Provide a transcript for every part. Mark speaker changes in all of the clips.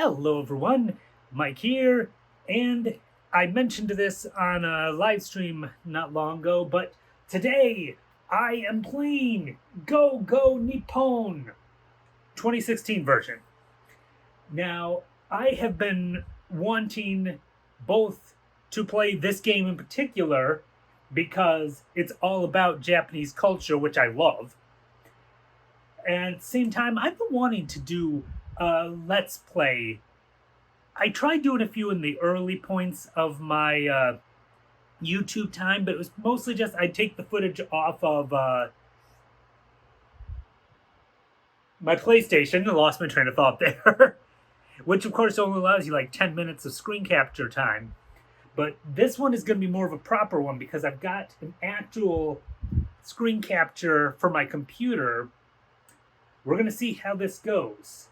Speaker 1: Hello everyone, Mike here, and I mentioned this on a live stream not long ago, but today I am playing Go Go Nippon 2016 version. Now, I have been wanting both to play this game in particular because it's all about Japanese culture, which I love, and at the same time, I've been wanting to do a Let's Play. I tried doing a few in the early points of my YouTube time, but it was mostly just I'd take the footage off of my PlayStation. I lost my train of thought there, which of course only allows you like 10 minutes of screen capture time. But this one is going to be more of a proper one because I've got an actual screen capture for my computer. We're going to see how this goes.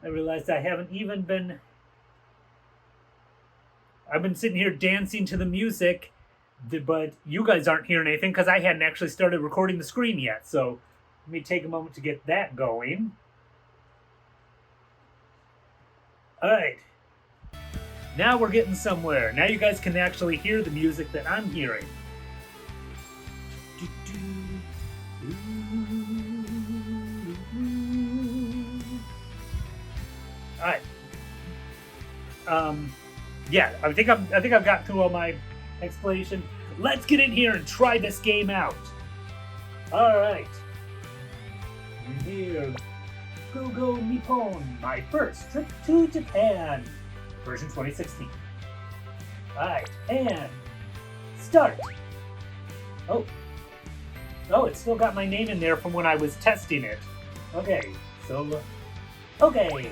Speaker 1: I realized I haven't even been... I've been sitting here dancing to the music, but you guys aren't hearing anything because I hadn't actually started recording the screen yet. So let me take a moment to get that going. Alright. Now we're getting somewhere. Now you guys can actually hear the music that I'm hearing. Alright. Yeah, I think I've got through all my explanation. Let's get in here and try this game out. Alright. Here. Go Go Nippon, my first trip to Japan. Version 2016. Alright, and start. Oh, it's still got my name in there from when I was testing it. Okay, so, okay.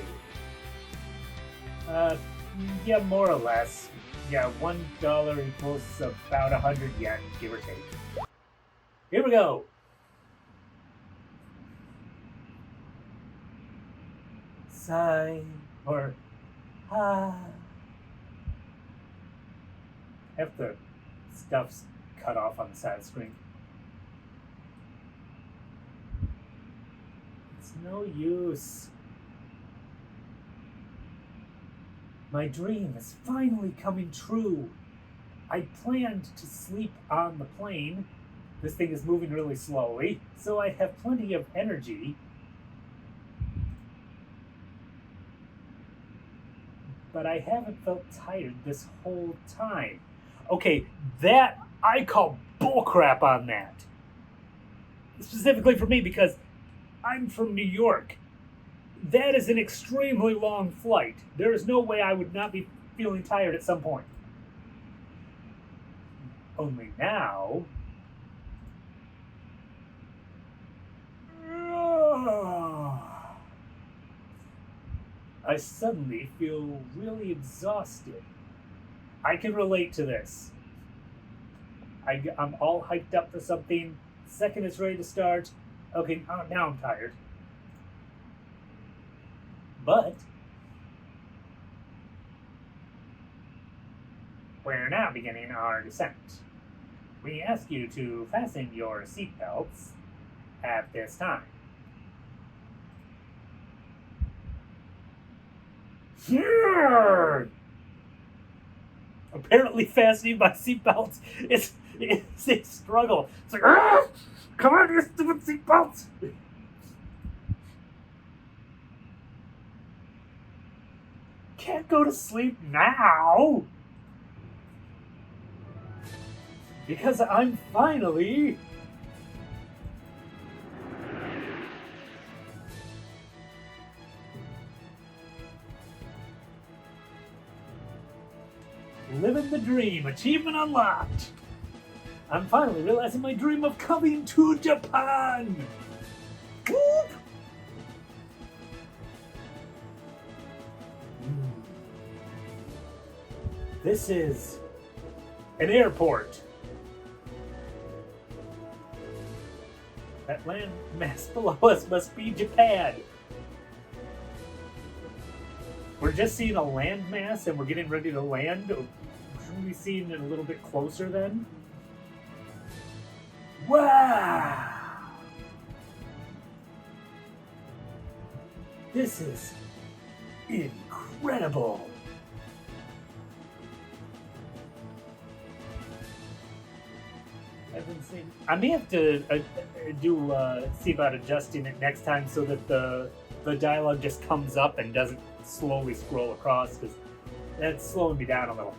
Speaker 1: Yeah, more or less. Yeah, $1 equals about 100 yen, give or take. Here we go. Sigh, or if the stuff's cut off on the side of the screen. It's no use. My dream is finally coming true. I planned to sleep on the plane. This thing is moving really slowly, so I have plenty of energy. But I haven't felt tired this whole time. Okay, that I call bullcrap on that. Specifically for me because I'm from New York. That is an extremely long flight. There is no way I would not be feeling tired at some point. Only now... I suddenly feel really exhausted. I can relate to this. I'm all hyped up for something. Second is ready to start. Okay, now I'm tired. But we're now beginning our descent. We ask you to fasten your seatbelts at this time. Apparently fastening my seatbelts is a struggle. It's like, come on, you stupid seatbelts! Can't go to sleep now! Because I'm finally... living the dream, achievement unlocked. I'm finally realizing my dream of coming to Japan. Whoop! This is an airport. That landmass below us must be Japan. We're just seeing a landmass and we're getting ready to land. Shouldn't we be seeing it a little bit closer then? Wow! This is Incredible. I've been saying I may have to see about adjusting it next time so that the dialogue just comes up and doesn't slowly scroll across, because that's slowing me down a little.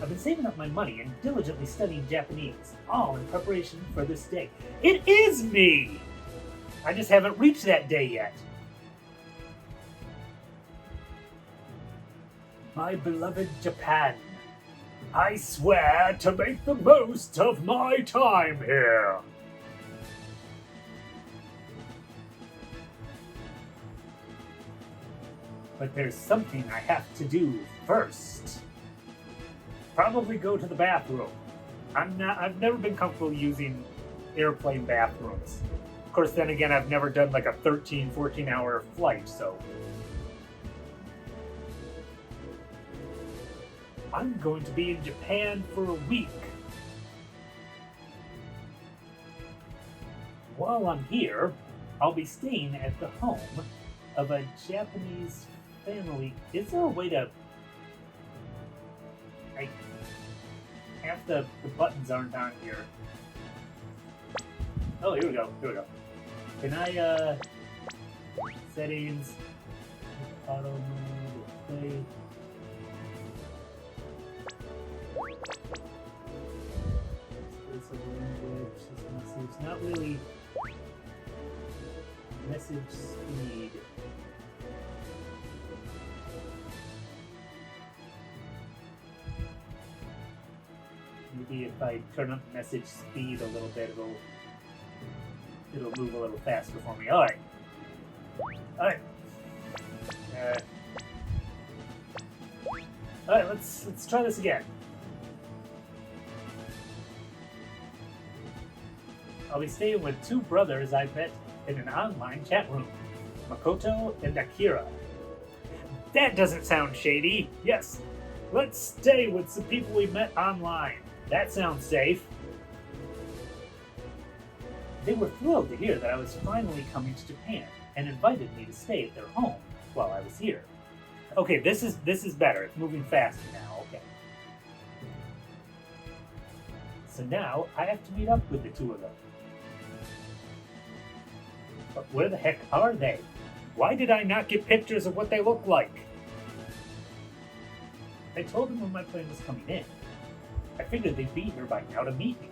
Speaker 1: I've been saving up my money and diligently studying Japanese, all in preparation for this day. It is me! I just haven't reached that day yet. My beloved Japan, I swear to make the most of my time here. But there's something I have to do first. Probably go to the bathroom. I've never been comfortable using airplane bathrooms. Of course, then again, I've never done like a 13, 14 hour flight, so. I'm going to be in Japan for a week. While I'm here, I'll be staying at the home of a Japanese family. Is there a way to... half the buttons aren't on here. Oh, here we go. Can I, settings, auto mode, play. It's not really message speed. Maybe if I turn up message speed a little bit, it'll move a little faster for me. All right. Let's try this again. I'll be staying with two brothers I met in an online chat room, Makoto and Akira. That doesn't sound shady. Yes, let's stay with some people we met online. That sounds safe. They were thrilled to hear that I was finally coming to Japan and invited me to stay at their home while I was here. Okay, this is better. It's moving faster now. Okay. So now I have to meet up with the two of them. But where the heck are they? Why did I not get pictures of what they look like? I told them when my plane was coming in. I figured they'd be here by now to meet me.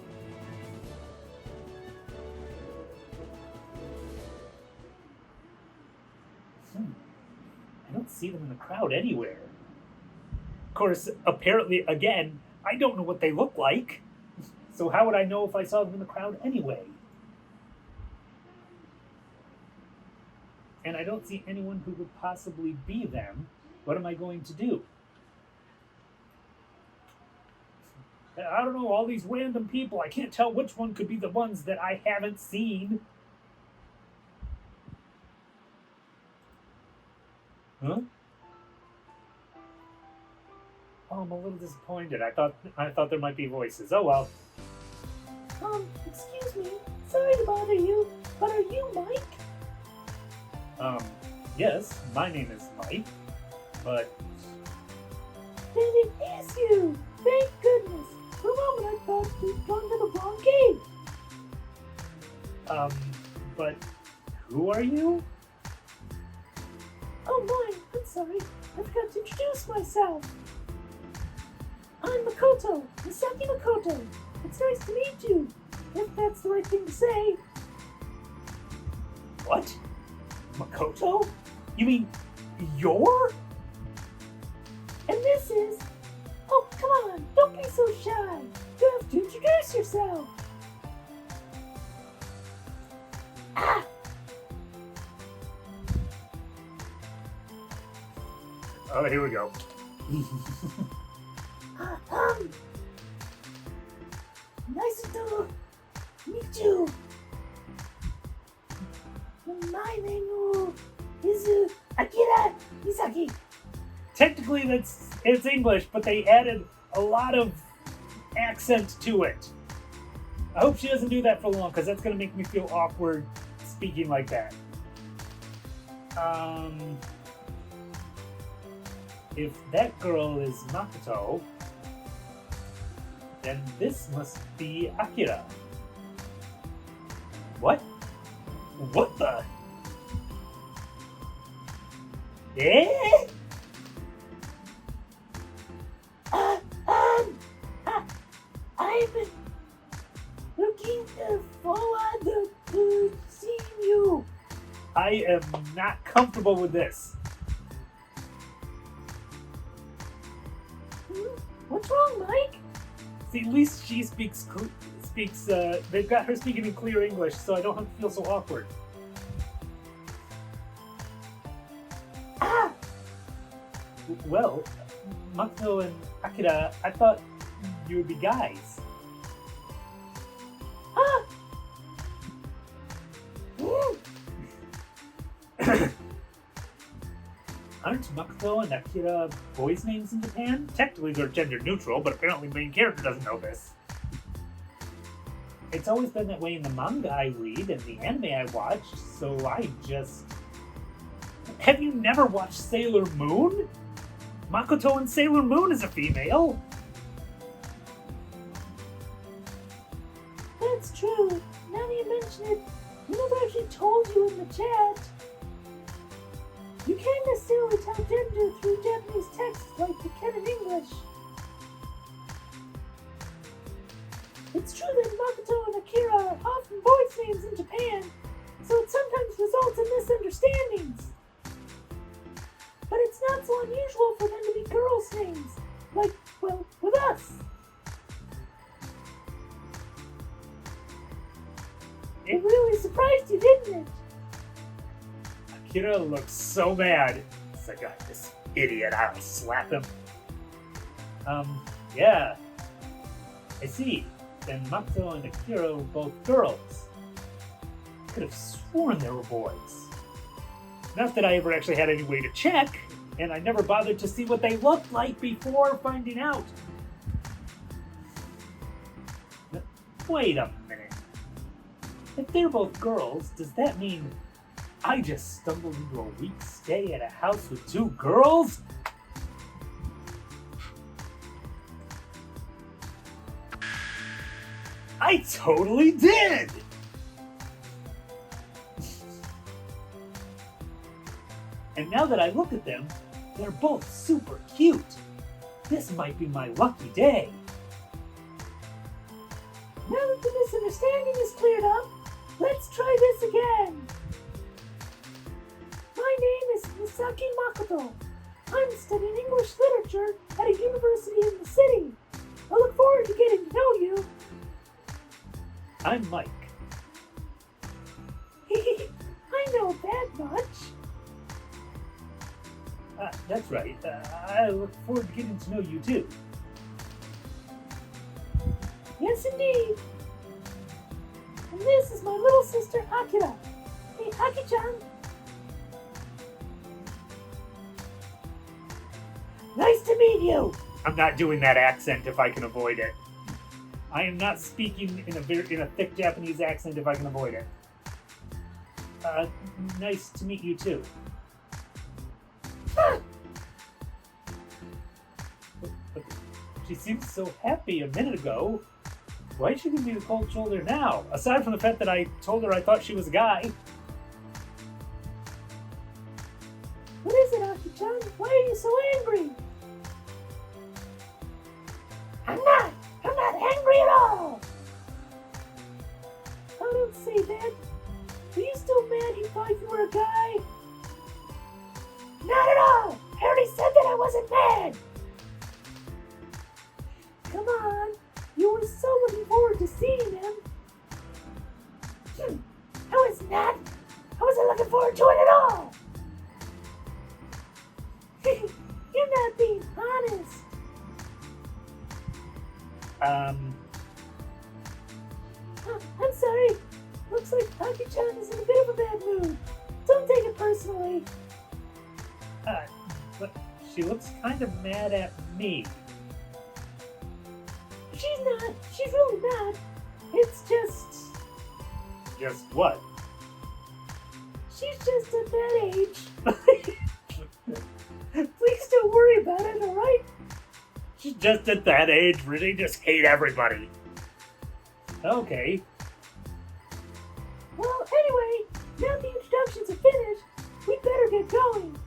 Speaker 1: I don't see them in the crowd anywhere. Of course, apparently, again, I don't know what they look like. So how would I know if I saw them in the crowd anyway? And I don't see anyone who would possibly be them. What am I going to do? I don't know, all these random people. I can't tell which one could be the ones that I haven't seen. Huh? Oh, I'm a little disappointed. I thought there might be voices. Oh well.
Speaker 2: Excuse me. Sorry to bother you, but are you Mike?
Speaker 1: Yes, my name is Mike, but...
Speaker 2: Then it is you! Thank goodness! For a moment I thought you'd gone to the wrong game!
Speaker 1: But who are you?
Speaker 2: Oh my, I'm sorry. I forgot to introduce myself. I'm Makoto, Misaki Makoto. It's nice to meet you, if that's the right thing to say.
Speaker 1: What? Makoto? You mean you're?
Speaker 2: And this is... Oh, come on, don't be so shy. You have to introduce yourself. Ah!
Speaker 1: Oh, here we go.
Speaker 2: Nice to meet you. My name is Akira Misaki.
Speaker 1: Technically, it's English, but they added a lot of accent to it. I hope she doesn't do that for long, because that's going to make me feel awkward speaking like that. If that girl is Makoto, then this must be Akira. What? What the? Eh?
Speaker 2: Uh, I've been looking forward to seeing you.
Speaker 1: I am not comfortable with this.
Speaker 2: What's wrong, Mike?
Speaker 1: See, at least she speaks. They've got her speaking in clear English, so I don't have to feel so awkward.
Speaker 2: Ah!
Speaker 1: Well, Makoto and Akira, I thought you would be guys.
Speaker 2: Ah! Mm.
Speaker 1: Aren't Makoto and Akira boys' names in Japan? Technically they're gender neutral, but apparently the main character doesn't know this. It's always been that way in the manga I read and the anime I watch, so I just... Have you never watched Sailor Moon? Makoto in Sailor Moon is a female.
Speaker 2: That's true. Now that you mention it, we never actually told you in the chat. You can't necessarily tell gender through Japanese text like you can in English. It's true that Makoto and Akira are often boys' names in Japan, so it sometimes results in misunderstandings. But it's not so unusual for them to be girls' names, like, well, with us. It really surprised you, didn't it?
Speaker 1: Akira looks so mad. It's like, this idiot, I'll slap him. Yeah. I see. Then Makoto and Akira were both girls. I could have sworn they were boys. Not that I ever actually had any way to check, and I never bothered to see what they looked like before finding out. Wait a minute. If they're both girls, does that mean I just stumbled into a week stay at a house with two girls? I totally did! And now that I look at them, they're both super cute. This might be my lucky day.
Speaker 2: Now that the misunderstanding is cleared up, let's try this again. My name is Misaki Makoto. I'm studying English literature at a university in the city. I look forward to getting to know you.
Speaker 1: I'm Mike.
Speaker 2: I know that much.
Speaker 1: That's right. I look forward to getting to know you too.
Speaker 2: Yes, indeed. And this is my little sister, Akira. Hey, Aki-chan. Nice to meet you.
Speaker 1: I'm not doing that accent if I can avoid it. I am not speaking in a thick Japanese accent if I can avoid it. Nice to meet you too. But she seemed so happy a minute ago. Why is she giving me the cold shoulder now? Aside from the fact that I told her I thought she was a guy.
Speaker 2: What is it, Aki-chan? Why are you so angry? I'm not angry at all. I don't say that. Are you still mad you thought you were a guy? Not at all. I already said that I wasn't mad. Come on. You were so looking forward to seeing him. I was not. I wasn't looking forward to it at all. You're not being honest. I'm sorry. Looks like Aki-chan is in a bit of a bad mood. Don't take it personally.
Speaker 1: But she looks kind of mad at me.
Speaker 2: She's not. She's really not. It's just...
Speaker 1: Just what?
Speaker 2: She's just at that age. Please don't worry about it, alright?
Speaker 1: She's just at that age where they just hate everybody. Okay.
Speaker 2: Well, anyway, now the introductions are finished, we'd better get going.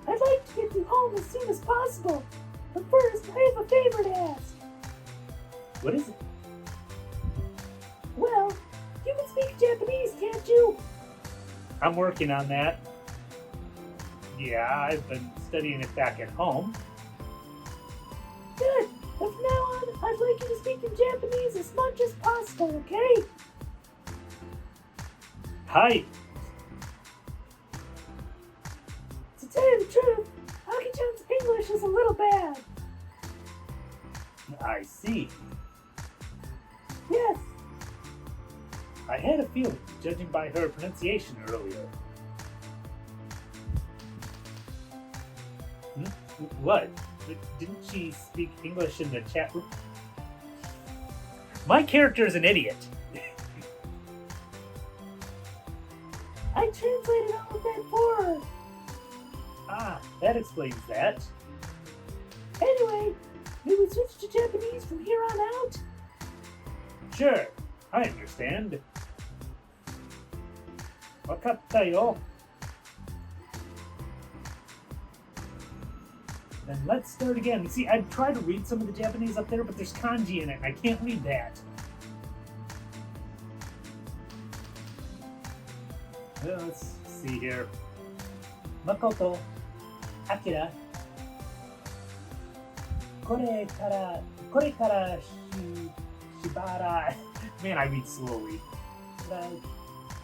Speaker 2: I'd like to get you home as soon as possible, but first, I have a favor to ask.
Speaker 1: What is it?
Speaker 2: Well, you can speak Japanese, can't you?
Speaker 1: I'm working on that. Yeah, I've been studying it back at home.
Speaker 2: Good. From now on, I'd like you to speak in Japanese as much as possible, okay?
Speaker 1: Hi.
Speaker 2: To tell you the truth, Aki-chan's English is a little bad.
Speaker 1: I see.
Speaker 2: Yes,
Speaker 1: I had a feeling, judging by her pronunciation earlier. What? Didn't she speak English in the chat room? My character is an idiot.
Speaker 2: I translated all of that for her.
Speaker 1: Ah, that explains that.
Speaker 2: Anyway, we will switch to Japanese from here on out.
Speaker 1: Sure, I understand. Wakatta yo. Then let's start again. You see, I tried to read some of the Japanese up there, but there's kanji in it, and I can't read that. Well, let's see here. Makoto, Akira. Kore kara shibara. Man, I read slowly.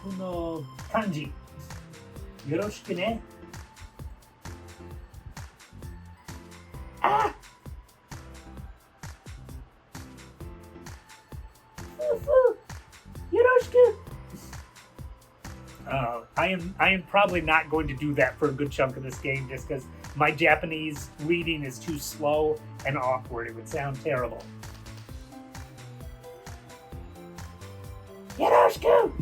Speaker 1: Kuno kanji. Yoroshiku ne.
Speaker 2: Ah! Foo-foo! Yoroshiku!
Speaker 1: I am probably not going to do that for a good chunk of this game just because my Japanese reading is too slow and awkward. It would sound terrible.
Speaker 2: Yoroshiku!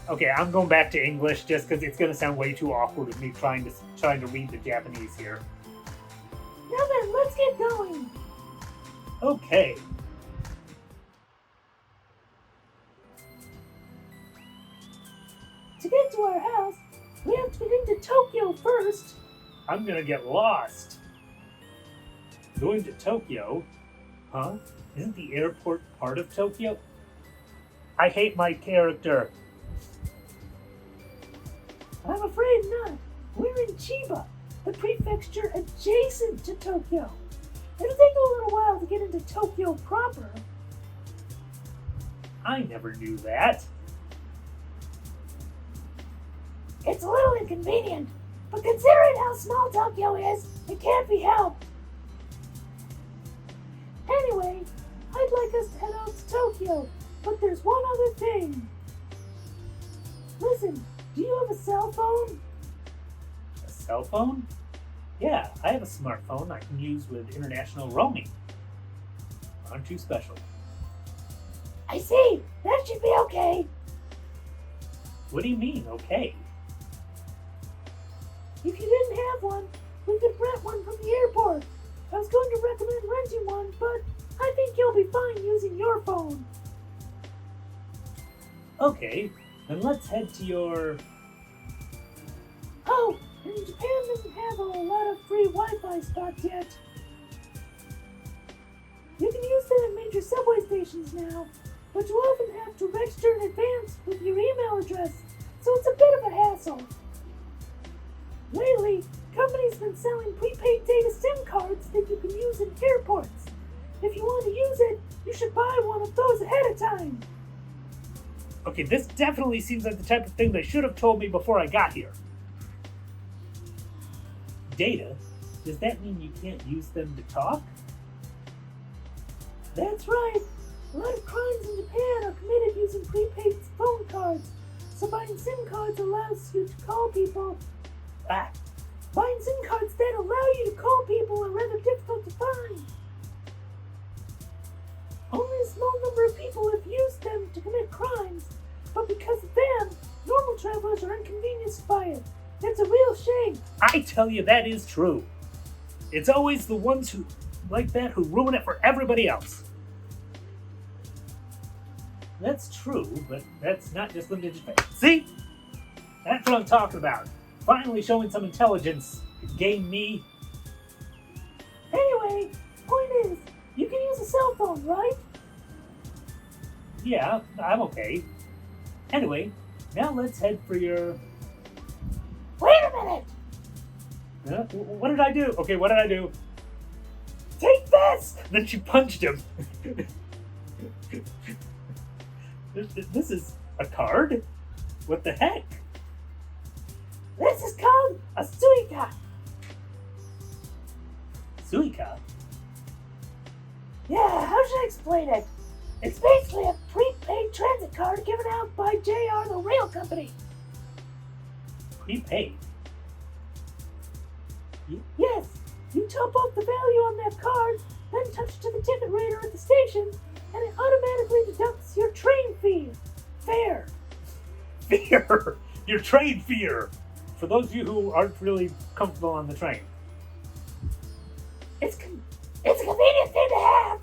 Speaker 1: Okay, I'm going back to English just because it's going to sound way too awkward with me trying to read the Japanese here.
Speaker 2: Now then, let's get going.
Speaker 1: Okay.
Speaker 2: To get to our house, we have to get into Tokyo first.
Speaker 1: I'm going to get lost. Going to Tokyo? Huh? Isn't the airport part of Tokyo? I hate my character.
Speaker 2: I'm afraid not. We're in Chiba, the prefecture adjacent to Tokyo. It'll take a little while to get into Tokyo proper.
Speaker 1: I never knew that.
Speaker 2: It's a little inconvenient, but considering how small Tokyo is, it can't be helped. Anyway, I'd like us to head out to Tokyo, but there's one other thing. Listen, do you have a cell phone?
Speaker 1: A cell phone? Yeah, I have a smartphone I can use with international roaming. Aren't you special?
Speaker 2: I see. That should be okay.
Speaker 1: What do you mean, okay?
Speaker 2: If you didn't have one, we could rent one from the airport. I was going to recommend renting one, but I think you'll be fine using your phone.
Speaker 1: Okay, then let's head to your...
Speaker 2: Oh, and Japan doesn't have a lot of free Wi-Fi spots yet. You can use them at major subway stations now, but you often have to register in advance with your email address, so it's a bit of a hassle. Lately, companies have been selling prepaid data SIM cards that you can use in airports. If you want to use it, you should buy one of those ahead of time.
Speaker 1: Okay, this definitely seems like the type of thing they should have told me before I got here. Data? Does that mean you can't use them to talk?
Speaker 2: That's right. A lot of crimes in Japan are committed using prepaid phone cards, so buying SIM cards allows you to call people. Buying SIM cards that allow you to call people are rather difficult to find. Only a small number of people have used them to commit crimes, but because of them, normal travelers are inconvenienced by it. It's a real shame.
Speaker 1: I tell you, that is true. It's always the ones who like that who ruin it for everybody else. That's true, but that's not just limited to Japan. See? That's what I'm talking about. Finally showing some intelligence. Game me.
Speaker 2: Anyway, point is, you can use a cell phone, right?
Speaker 1: Yeah, I'm okay. Anyway, now let's head for your...
Speaker 2: Wait a minute!
Speaker 1: What did I do? Okay, what did I do?
Speaker 2: Take this!
Speaker 1: Then she punched him. This is a card? What the heck?
Speaker 2: This is called a suica.
Speaker 1: Suica?
Speaker 2: Yeah, how should I explain it? It's basically a prepaid transit card given out by JR, the rail company.
Speaker 1: Prepaid?
Speaker 2: Yes, you top up the value on that card, then touch it to the ticket reader at the station, and it automatically deducts your train fee. Fare.
Speaker 1: Fear! Your train fear! For those of you who aren't really comfortable on the train.
Speaker 2: It's a convenient thing to have.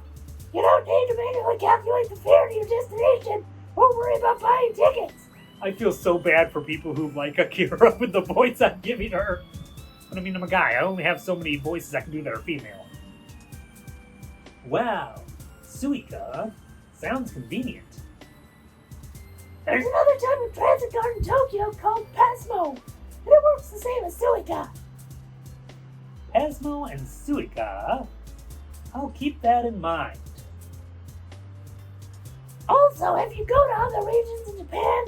Speaker 2: You don't need to manually calculate the fare to your destination or worry about buying tickets.
Speaker 1: I feel so bad for people who like Akira with the voice I'm giving her. But I mean, I'm a guy. I only have so many voices I can do that are female. Wow. Suica sounds convenient.
Speaker 2: There's another type of transit card in Tokyo called Pasmo, and it works the same as Suica.
Speaker 1: Pasmo and Suica. I'll keep that in mind.
Speaker 2: Also, if you go to other regions in Japan,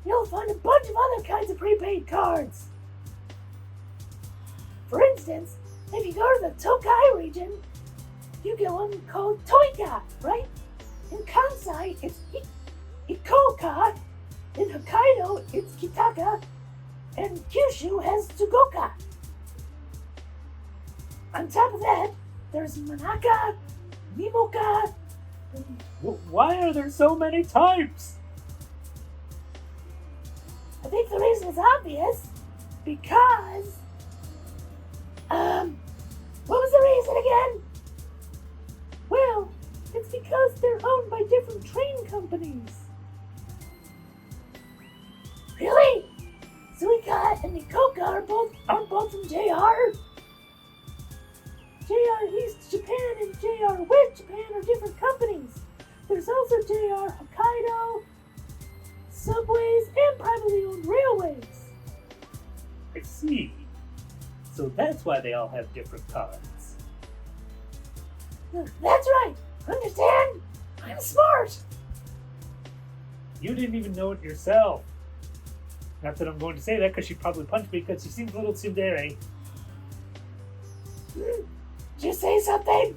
Speaker 2: you'll find a bunch of other kinds of prepaid cards. For instance, if you go to the Tokai region, you get one called Toika, right? In Kansai, it's Ikoka. In Hokkaido, it's Kitaka. And Kyushu has Tsugoka. On top of that, there's Manaka, Mimoka, and
Speaker 1: Why are there so many types?
Speaker 2: I think the reason is obvious. Because... what was the reason again? Well, it's because they're owned by different train companies. Really? Suica and Nikoka are both from JR? JR East Japan and JR West Japan are different companies. There's also JR Hokkaido, subways, and privately owned railways.
Speaker 1: I see. So that's why they all have different cards.
Speaker 2: That's right. Understand? I'm smart.
Speaker 1: You didn't even know it yourself. Not that I'm going to say that because she probably punched me because she seems a little tsundere.
Speaker 2: Did you say something?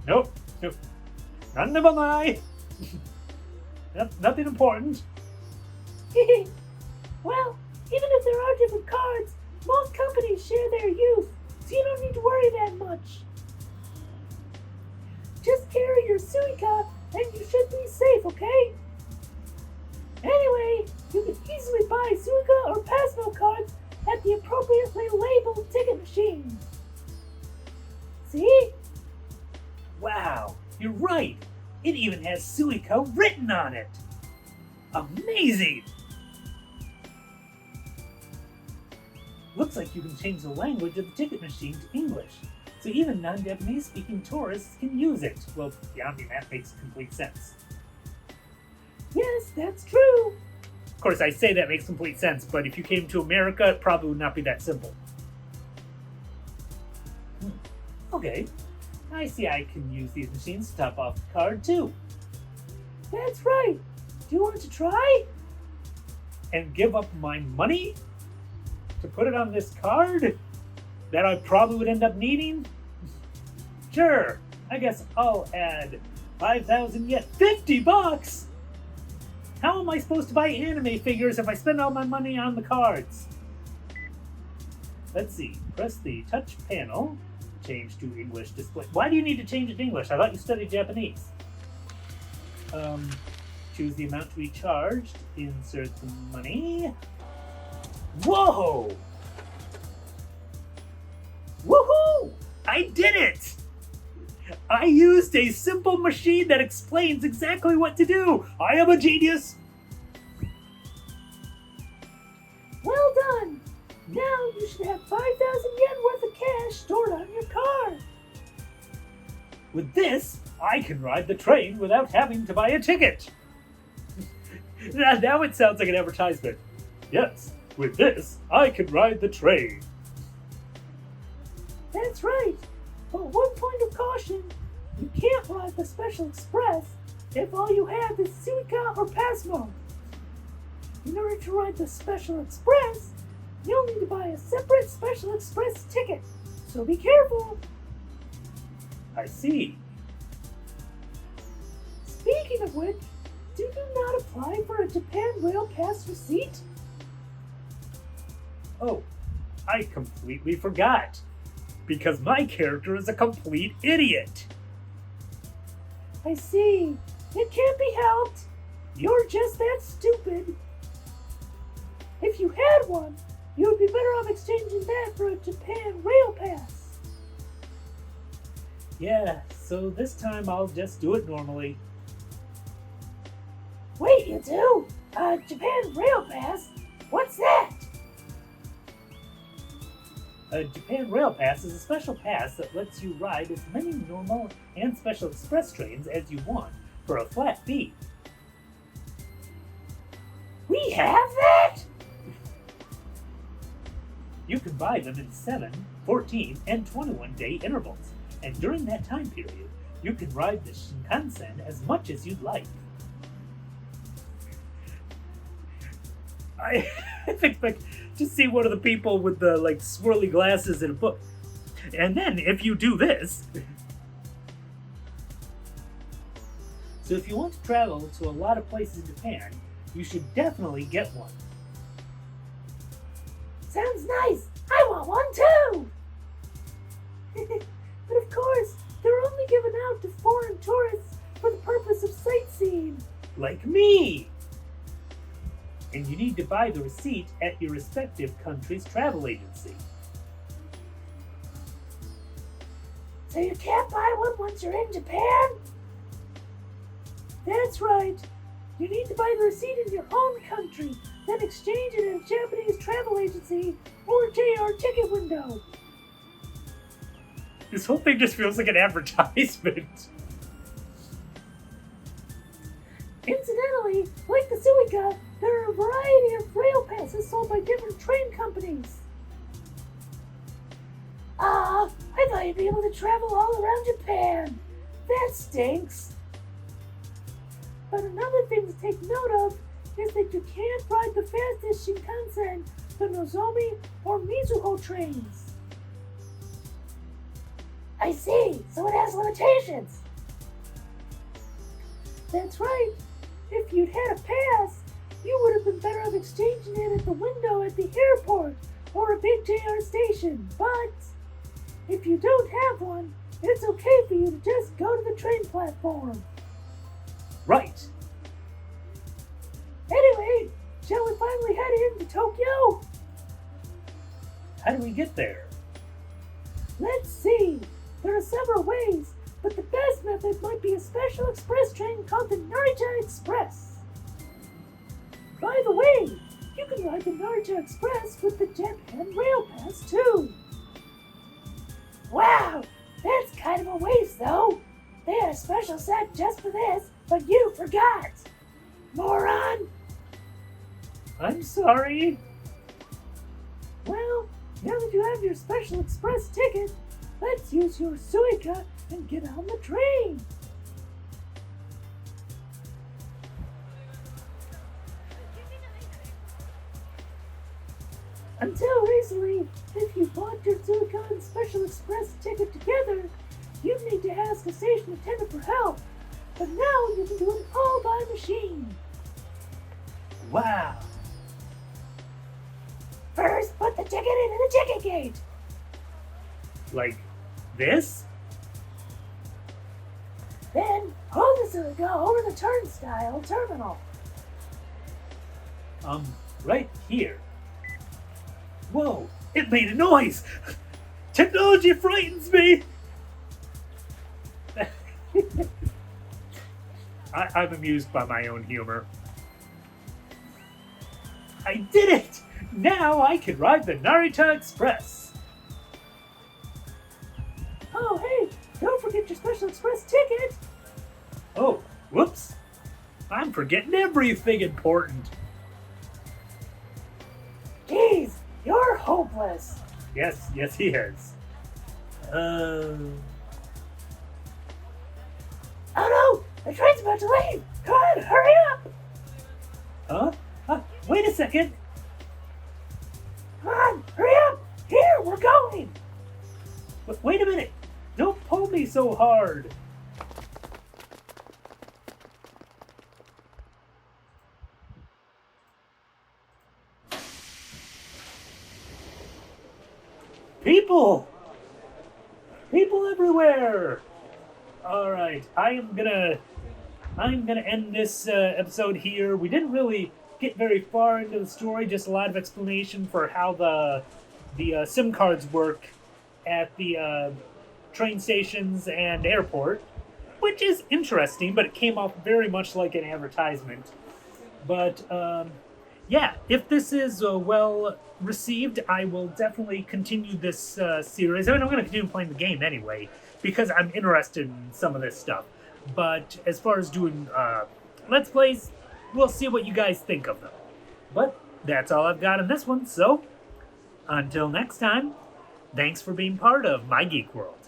Speaker 1: Nope. None of my. Nothing important.
Speaker 2: Well, even if there are different cards, most companies share their use, so you don't need to worry that much. Just carry your Suica and you should be safe, okay? Anyway, you can easily buy Suica or Pasmo cards at the appropriately labeled ticket machine. See?
Speaker 1: Wow, you're right. It even has Suica written on it. Amazing! Looks like you can change the language of the ticket machine to English, so even non-Japanese speaking tourists can use it. Well, yeah, I mean, that makes complete sense.
Speaker 2: Yes, that's true.
Speaker 1: Of course, I say that makes complete sense, but if you came to America, it probably would not be that simple. Okay, I see I can use these machines to top off the card too.
Speaker 2: That's right. Do you want to try?
Speaker 1: And give up my money to put it on this card that I probably would end up needing? Sure, I guess I'll add 5,000 yet. $50? How am I supposed to buy anime figures if I spend all my money on the cards? Let's see, press the touch panel, change to English display. Why do you need to change it to English? I thought you studied Japanese. Choose the amount to be charged, insert the money. Whoa! Woohoo! I did it! I used a simple machine that explains exactly what to do. I am a genius.
Speaker 2: Well done! Now you should have 5,000 yen worth of cash stored on your car.
Speaker 1: With this, I can ride the train without having to buy a ticket. Now it sounds like an advertisement. Yes, with this, I can ride the train.
Speaker 2: That's right. But one point of caution, you can't ride the Special Express if all you have is Suica or Pasmo. In order to ride the Special Express, you'll need to buy a separate Special Express ticket, so be careful.
Speaker 1: I see.
Speaker 2: Speaking of which, did you not apply for a Japan Rail Pass receipt?
Speaker 1: Oh, I completely forgot. Because my character is a complete idiot.
Speaker 2: I see. It can't be helped. You're just that stupid. If you had one, you would be better off exchanging that for a Japan Rail Pass.
Speaker 1: Yeah, so this time I'll just do it normally.
Speaker 2: Wait, you two? Japan Rail Pass? What's that?
Speaker 1: A Japan Rail Pass is a special pass that lets you ride as many normal and special express trains as you want for a flat fee.
Speaker 2: We have that?
Speaker 1: You can buy them in 7, 14, and 21-day intervals, and during that time period, you can ride the Shinkansen as much as you'd like. I expect to see one of the people with the swirly glasses in a book. And then if you do this. So if you want to travel to a lot of places in Japan, you should definitely get one.
Speaker 2: Sounds nice. I want one too. But of course, they're only given out to foreign tourists for the purpose of sightseeing.
Speaker 1: Like me! And you need to buy the receipt at your respective country's travel agency.
Speaker 2: So you can't buy one once you're in Japan? That's right. You need to buy the receipt in your own country, then exchange it at a Japanese travel agency or JR ticket window.
Speaker 1: This whole thing just feels like an advertisement.
Speaker 2: Incidentally, like the Suica, there are a variety of rail passes sold by different train companies. I thought you'd be able to travel all around Japan. That stinks. But another thing to take note of is that you can't ride the fastest Shinkansen, the Nozomi, or Mizuho trains. I see, so it has limitations. That's right. If you'd had a pass, you would have been better off exchanging it at the window at the airport or a big JR station. But if you don't have one, it's okay for you to just go to the train platform.
Speaker 1: Right.
Speaker 2: Anyway, shall we finally head into Tokyo?
Speaker 1: How do we get there?
Speaker 2: Let's see. There are several ways, but the best method might be a special express train called the Narita Express. By the way, you can ride the Narita Express with the Japan Rail Pass too. Wow, that's kind of a waste though. They had a special set just for this, but you forgot. Moron!
Speaker 1: I'm sorry.
Speaker 2: Well, now that you have your special express ticket, let's use your Suica and get on the train. Until recently, if you bought your Suica and special express ticket together, you'd need to ask a station attendant for help. But now you can do it all by machine.
Speaker 1: Wow.
Speaker 2: First, put the ticket into the ticket gate.
Speaker 1: Like this?
Speaker 2: Then, hold the Suica over the turnstile terminal.
Speaker 1: Right here. Whoa, it made a noise! Technology frightens me! I'm amused by my own humor. I did it! Now I can ride the Narita Express!
Speaker 2: Oh, hey, don't forget your special express ticket!
Speaker 1: Oh, whoops! I'm forgetting everything important.
Speaker 2: Jeez, you're hopeless!
Speaker 1: Yes, he is.
Speaker 2: Oh no! The train's about to leave! Come on, hurry up!
Speaker 1: Wait a second.
Speaker 2: Come on, hurry up! Here, we're going!
Speaker 1: Wait a minute. Don't pull me so hard. People! People everywhere! Alright, I'm gonna end this episode here. We didn't really get very far into the story, just a lot of explanation for how the SIM cards work at the train stations and airport, which is interesting, but it came off very much like an advertisement. But yeah, if this is well received, I will definitely continue this series. I mean, I'm going to continue playing the game anyway, because I'm interested in some of this stuff. But as far as doing Let's Plays, we'll see what you guys think of them. But that's all I've got in this one, so until next time, thanks for being part of my Geek World.